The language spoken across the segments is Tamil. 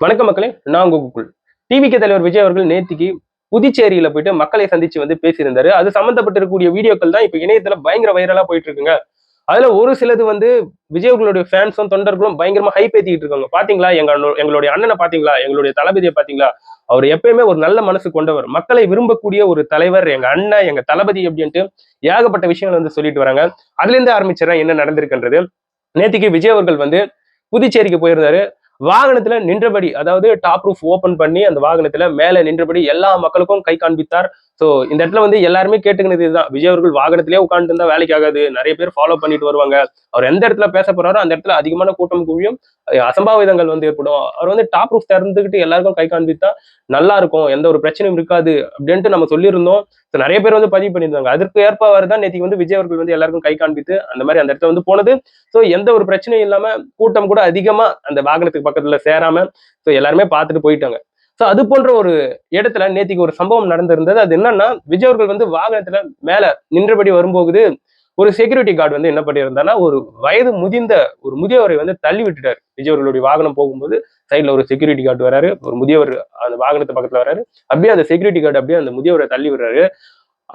வணக்கம் மக்களே, நான் உங்க கூகுள். டிவிகே தலைவர் விஜய் அவர்கள் நேத்திக்கு புதுச்சேரியில போயிட்டு மக்களை சந்திச்சு வந்து பேசியிருந்தாரு. அது சம்பந்தப்பட்டிருக்கக்கூடிய வீடியோக்கள் தான் இப்ப இணையத்துல பயங்கர வைரலா போயிட்டு இருக்குங்க. அதுல ஒரு சிலது வந்து விஜய் அவர்களுடைய ஃபேன்ஸும் தொண்டர்களும் பயங்கரமா ஹைப் ஏத்திக்கிட்டு இருக்காங்க. பாத்தீங்களா, எங்களுடைய அண்ணனை பாத்தீங்களா, எங்களுடைய தளபதியை பாத்தீங்களா, அவர் எப்பயுமே ஒரு நல்ல மனசு கொண்டவர், மக்களை விரும்பக்கூடிய ஒரு தலைவர், எங்க அண்ணன், எங்க தளபதி அப்படின்ட்டு ஏகப்பட்ட விஷயங்கள் வந்து சொல்லிட்டு வராங்க. அதுல இருந்து ஆரம்பிச்சிடறேன் என்ன நடந்திருக்குன்றது. நேத்திக்கு விஜய் அவர்கள் வந்து புதுச்சேரிக்கு போயிருந்தாரு. வாகனத்துல நின்றபடி, அதாவது டாப் ரூஃப் ஓபன் பண்ணி அந்த வாகனத்துல மேல நின்றபடி எல்லா மக்களுக்கும் கை காண்பித்தார். சோ இந்த இடத்துல வந்து எல்லாருமே கேட்டுக்கினது இதுதான், விஜய் அவர்கள் வாகனத்திலேயே உட்கார்ந்து இருந்தா வேலைக்கு ஆகாது, நிறைய பேர் ஃபாலோ பண்ணிட்டு வருவாங்க, அவர் எந்த இடத்துல பேச போறாரோ அந்த இடத்துல அதிகமான கூட்டம் குவியும், அசம்பாவிதங்கள் வந்து ஏற்படும், அவர் வந்து டாப் ரூஃப் திறந்துகிட்டு எல்லாருக்கும் கை காண்பித்தா நல்லா இருக்கும், எந்த ஒரு பிரச்சனையும் இருக்காது அப்படின்ட்டு நம்ம சொல்லியிருந்தோம். நிறைய பேர் வந்து பதிவு பண்ணியிருந்தாங்க. அதற்கு ஏற்பவர் தான் நேற்று வந்து விஜய் அவர்கள் வந்து எல்லாருக்கும் கை காண்பித்து அந்த மாதிரி அந்த இடத்துல வந்து போனது. சோ எந்த ஒரு பிரச்சனையும் இல்லாம கூட்டம் கூட அதிகமா அந்த வாகனத்துக்கு பக்கத்துல சேராம சோ எல்லாருமே பார்த்துட்டு போயிட்டாங்க. சோ அது போன்ற ஒரு இடத்துல நேத்திக்கு ஒரு சம்பவம் நடந்திருந்தது. அது என்னன்னா, விஜய் அவர்கள் வந்து வாகனத்துல மேல நின்றபடி வரும்போது ஒரு செக்யூரிட்டி கார்டு வந்து என்ன பண்ணியிருந்தாருன்னா, ஒரு வயது முதிர்ந்த ஒரு முதியவரை வந்து தள்ளி விட்டுட்டாரு. விஜய் அவர்களுடைய வாகனம் போகும்போது சைட்ல ஒரு செக்யூரிட்டி கார்டு வராரு, ஒரு முதியவர் அந்த வாகனத்து பக்கத்துல வராரு, அப்படியே அந்த செக்யூரிட்டி கார்டு அப்படியே அந்த முதியவரை தள்ளி விடுறாரு.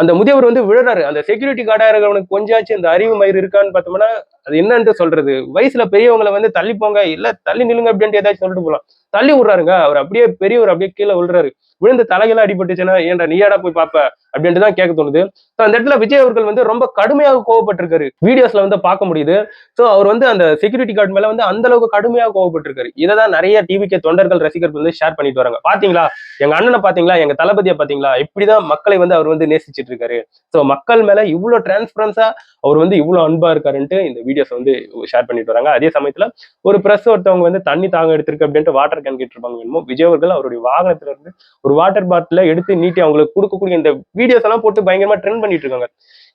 அந்த முதியவர் வந்து விழுறாரு. அந்த செக்யூரிட்டி கார்டா இருக்கிறவனுக்கு கொஞ்சாச்சும் இந்த அறிவு மயிறு இருக்கான்னு பார்த்தோம்னா, அது என்னன்னு சொல்றது, வயசுல பெரியவங்களை வந்து தள்ளி போங்க, இல்ல தள்ளி நில்லுங்க அப்படின்ட்டு ஏதாச்சும் சொல்லிட்டு போலாம். தள்ளி விடுறாருங்க. அவர் அப்படியே பெரியவர் அப்படியே கீழே விழுறாரு. விழுந்து தலைகெல்லாம் அடிபட்டுச்சுன்னா, ஏன்டா நீயாடா போய் பாப்ப அப்படின்ட்டு தான் கேட்க தோணுது. சோ அந்த இடத்துல விஜய் அவர்கள் வந்து ரொம்ப கடுமையாக கோவப்பட்டிருக்காரு. வீடியோஸ்ல வந்து பார்க்க முடியுது. சோ அவர் வந்து அந்த செக்யூரிட்டி கார்டு மேல வந்து அந்த அளவுக்கு கடுமையாக கோவப்பட்டிருக்காரு. இததான் நிறைய டிவிகே தொண்டர்கள், ரசிகர்கள் வந்து ஷேர் பண்ணிட்டு வராங்க. பாத்தீங்களா, எங்க அண்ணனை பாத்தீங்களா, எங்க தளபதியை பாத்தீங்களா, இப்படிதான் மக்களை வந்து அவர் வந்து நேசிச்சிட்டு இருக்காரு. சோ மக்கள் மேல இவ்வளவு டிரான்ஸ்பரன்ஸா அவர் வந்து இவ்வளவு அன்பா இருக்காருன்ட்டு இந்த வீடியோஸ் வந்து ஷேர் பண்ணிட்டு வராங்க. அதே சமயத்துல ஒரு பிரஸ் ஒருத்தவங்க வந்து தண்ணி தாகம் எடுத்திருக்கு அப்படின்ட்டு வாட்டர் கேன் கேட்டு இருப்பாங்க. என்னமோ விஜய் அவர்கள் அவருடைய வாகனத்துல இருந்து ஒரு வாட்டர் பாட்டில எடுத்து நீட்டி அவங்களுக்கு கொடுக்கக்கூடிய இந்த வீடியோஸ் எல்லாம் போட்டு பயங்கரமா ட்ரெண்ட் பண்ணிட்டு இருக்காங்க.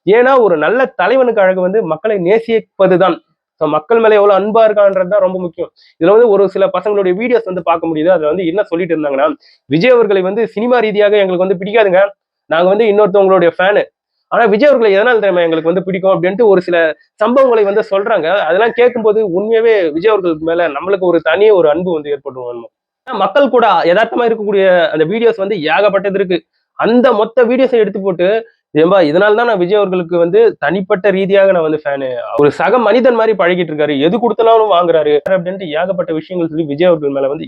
ஏன்னா ஒரு நல்ல தலைவனுக்கு அழகு வந்து மக்களை நேசிப்பதுதான். மக்கள் மேல எவ்வளவு அன்பா இருக்கான்றதுதான் ரொம்ப முக்கியம். இதுல வந்து ஒரு சில பசங்களுடைய வீடியோஸ் வந்து பார்க்க முடியுது. அதுல வந்து என்ன சொல்லிட்டு இருந்தாங்கன்னா, விஜய் அவர்களை வந்து சினிமா ரீதியாக எங்களுக்கு வந்து பிடிக்காதுங்க, நாங்க வந்து இன்னொருத்தவங்களுடைய ஃபேனு, ஆனா விஜய் அவர்களை எதனால தெரியுமா எங்களுக்கு வந்து பிடிக்கும் அப்படின்ட்டு ஒரு சில சம்பவங்களை வந்து சொல்றாங்க. அதெல்லாம் கேட்கும்போது உண்மையாவே விஜய் அவர்களுக்கு மேல நம்மளுக்கு ஒரு தனி ஒரு அன்பு வந்து ஏற்படும். மக்கள் கூட யதார்த்தமா இருக்கக்கூடிய அந்த வீடியோஸ் வந்து ஏகப்பட்டது இருக்கு. அந்த மொத்த வீடியோஸை எடுத்து போட்டு, ஏம்பா இதனால தான் நான் விஜய் அவர்களுக்கு வந்து தனிப்பட்ட ரீதியாக நான் வந்து ஃபேனு, ஒரு சக மனிதன் மாதிரி பழகிட்டு இருக்காரு, எது கொடுத்தனாலும் வாங்குறாரு அப்படின்ட்டு ஏகப்பட்ட விஷயங்கள் சொல்லி விஜய் அவர்கள் மேல வந்து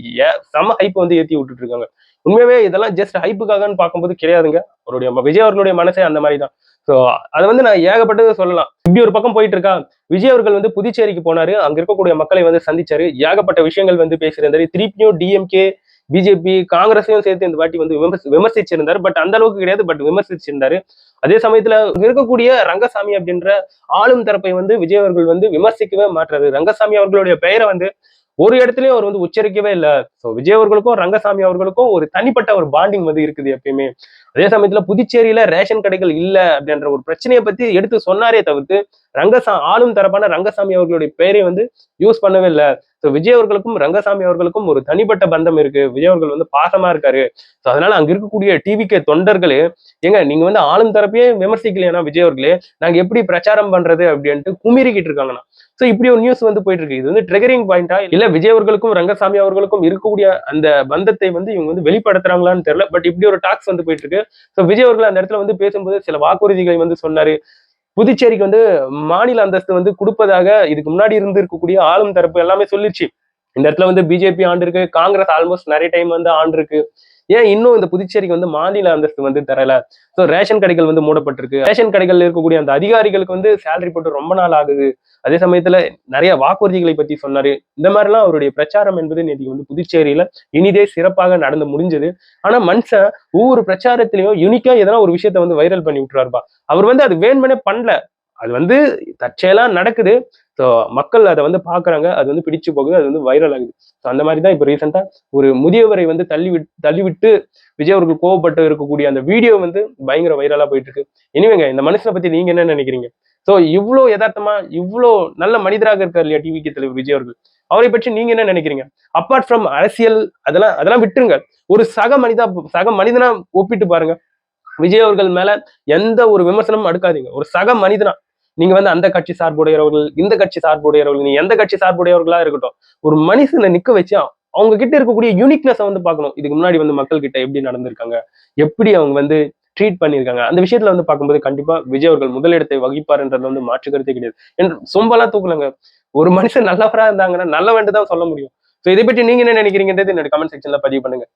செம ஹைப் வந்து ஏத்தி விட்டுட்டு இருக்காங்க. உண்மையாவே இதெல்லாம் ஜஸ்ட் ஹைப்புக்காகன்னு பார்க்கும்போது கிடையாதுங்க. அவருடைய விஜய் அவர்களுடைய மனசே அந்த மாதிரி தான். சோ அதை வந்து நான் ஏகப்பட்டது சொல்லலாம். இப்படி ஒரு பக்கம் போயிட்டு இருக்கா, விஜய் அவர்கள் வந்து புதுச்சேரிக்கு போனாரு, அங்க இருக்கக்கூடிய மக்களை வந்து சந்திச்சாரு, ஏகப்பட்ட விஷயங்கள் வந்து பேசியிருந்தாரு. திருப்பியும் டிஎம்கே, பிஜேபி, காங்கிரஸையும் சேர்த்து இந்த வாட்டி வந்து விமர்சிச்சிருந்தாரு. பட் அந்த அளவுக்கு கிடையாது, பட் விமர்சிச்சிருந்தாரு. அதே சமயத்துல இருக்கக்கூடிய ரங்கசாமி அப்படின்ற ஆளும் தரப்பை வந்து விஜய் அவர்கள் வந்து விமர்சிக்கவே மாட்டாரு. ரங்கசாமி அவர்களுடைய பெயரை வந்து ஒரு இடத்துலயும் அவர் வந்து உச்சரிக்கவே இல்லை. சோ விஜய் அவர்களுக்கும் ரங்கசாமி அவர்களுக்கும் ஒரு தனிப்பட்ட ஒரு பாண்டிங் வந்து இருக்குது எப்பயுமே. அதே சமயத்துல புதுச்சேரியில ரேஷன் கடைகள் இல்ல அப்படின்ற ஒரு பிரச்சனையை பத்தி எடுத்து சொன்னாரே தவிர்த்து ஆளும் தரப்பான ரங்கசாமி அவர்களுடைய பெயரை வந்து யூஸ் பண்ணவே இல்லை. சோ விஜய் அவர்களுக்கும் ரங்கசாமி அவர்களுக்கும் ஒரு தனிப்பட்ட பந்தம் இருக்கு. விஜய் அவர்கள் வந்து பாசமா இருக்காரு. சோ அதனால அங்க இருக்கக்கூடிய டிவிகே தொண்டர்களே, ஏங்க நீங்க வந்து ஆளும் தரப்பையே விமர்சிக்கலையா விஜய் அவர்களே, நாங்க எப்படி பிரச்சாரம் பண்றது அப்படின்ட்டு குமிரிக்கிட்டு இருக்காங்கண்ணா. சோ இப்படி ஒரு நியூஸ் வந்து போயிட்டு இருக்கு. இது வந்து ட்ரிகரிங் பாயிண்டா இல்ல விஜய் அவர்களுக்கும் ரங்கசாமி அவர்களுக்கும் இருக்கக்கூடிய அந்த பந்தத்தை வந்து இவங்க வந்து வெளிப்படுத்துறாங்களான்னு தெரியல. பட் இப்படி ஒரு டாக்ஸ் வந்து போயிட்டு இருக்கு. சோ விஜய் அவர்கள் அந்த இடத்துல வந்து பேசும்போது சில வாக்குறுதிகளை வந்து சொன்னாரு. புதுச்சேரிக்கு வந்து மாநில அந்தஸ்து வந்து கொடுப்பதாக இதுக்கு முன்னாடி இருந்து இருக்கக்கூடிய ஆளும் தரப்பு எல்லாமே சொல்லிருச்சு. இந்த இடத்துல வந்து பிஜேபி ஆண்டு இருக்கு, காங்கிரஸ் ஆல்மோஸ்ட் நிறைய டைம் வந்து ஆண்டு இருக்கு. ஏன் இன்னும் இந்த புதுச்சேரிக்கு வந்து மாநில அந்தஸ்து வந்து தரல? சோ ரேஷன் கடைகள் வந்து மூடப்பட்டிருக்கு. ரேஷன் கடைகள்ல இருக்கக்கூடிய அந்த அதிகாரிகளுக்கு வந்து சேலரி போட்டு ரொம்ப நாள் ஆகுது. அதே சமயத்துல நிறைய வாக்குறுதிகளை பத்தி சொன்னாரு. இந்த மாதிரி எல்லாம் அவருடைய பிரச்சாரம் என்பது நேற்று வந்து புதுச்சேரியில இனிதே சிறப்பாக நடந்து முடிஞ்சது. ஆனா மனுஷன் ஒவ்வொரு பிரச்சாரத்திலையும் யூனிக்கா எதனா ஒரு விஷயத்த வந்து வைரல் பண்ணி விட்டுறாருப்பா. அவர் வந்து அது வேணுமனே பண்ணல, அது வந்து தற்செயலா நடக்குது. ஸோ மக்கள் அதை வந்து பாக்குறாங்க, அது வந்து பிடிச்சு போகுது, அது வந்து வைரல் ஆகுது. ஸோ அந்த மாதிரி தான் இப்போ ரீசெண்டா ஒரு முதியவரை வந்து தள்ளிவிட்டு விஜய் அவர்கள் கோவப்பட்டு இருக்கக்கூடிய அந்த வீடியோ வந்து பயங்கர வைரலா போயிட்டு இருக்கு. இனிமேங்க இந்த மனுஷனை பத்தி நீங்க என்ன நினைக்கிறீங்க? சோ இவ்வளோ யதார்த்தமா இவ்வளோ நல்ல மனிதராக இருக்கார் இல்லையா டிவிகே தலைவர் விஜய் அவர்கள், அவரை பற்றி நீங்க என்ன நினைக்கிறீங்க? அப்பார்ட் ஃப்ரம் அரசியல் அதெல்லாம் அதெல்லாம் விட்டுருங்க, ஒரு சக மனிதனா ஒப்பிட்டு பாருங்க. விஜய் அவர்கள் மேல எந்த ஒரு விமர்சனமும் அடுக்காதீங்க. ஒரு சக மனிதனா நீங்க வந்து அந்த கட்சி சார்புடையவர்கள், இந்த கட்சி சார்புடையவர்கள், நீ எந்த கட்சி சார்புடையவர்களா இருக்கட்டும், ஒரு மனுஷனை நிக்க வச்சு அவங்க கிட்ட இருக்கக்கூடிய யூனிக்னஸ வந்து பார்க்கணும். இதுக்கு முன்னாடி வந்து மக்கள் கிட்ட எப்படி நடந்திருக்காங்க, எப்படி அவங்க வந்து ட்ரீட் பண்ணியிருக்காங்க. அந்த விஷயத்துல வந்து பார்க்கும்போது கண்டிப்பா விஜய் அவர்கள் முதலிடத்தை வகிப்பார்ன்றதுல வந்து மாற்று கருத்தே கிடையாது. சொம்பெல்லாம் தூக்கலங்க. ஒரு மனுஷன் நல்லவரா இருந்தாங்கன்னா நல்லவன்ட்டு தான் சொல்ல முடியும். சோ இதை பற்றி நீங்க என்ன நினைக்கிறீங்கன்றது என்னோட கமெண்ட் செக்ஷன்ல பதிவு பண்ணுங்க.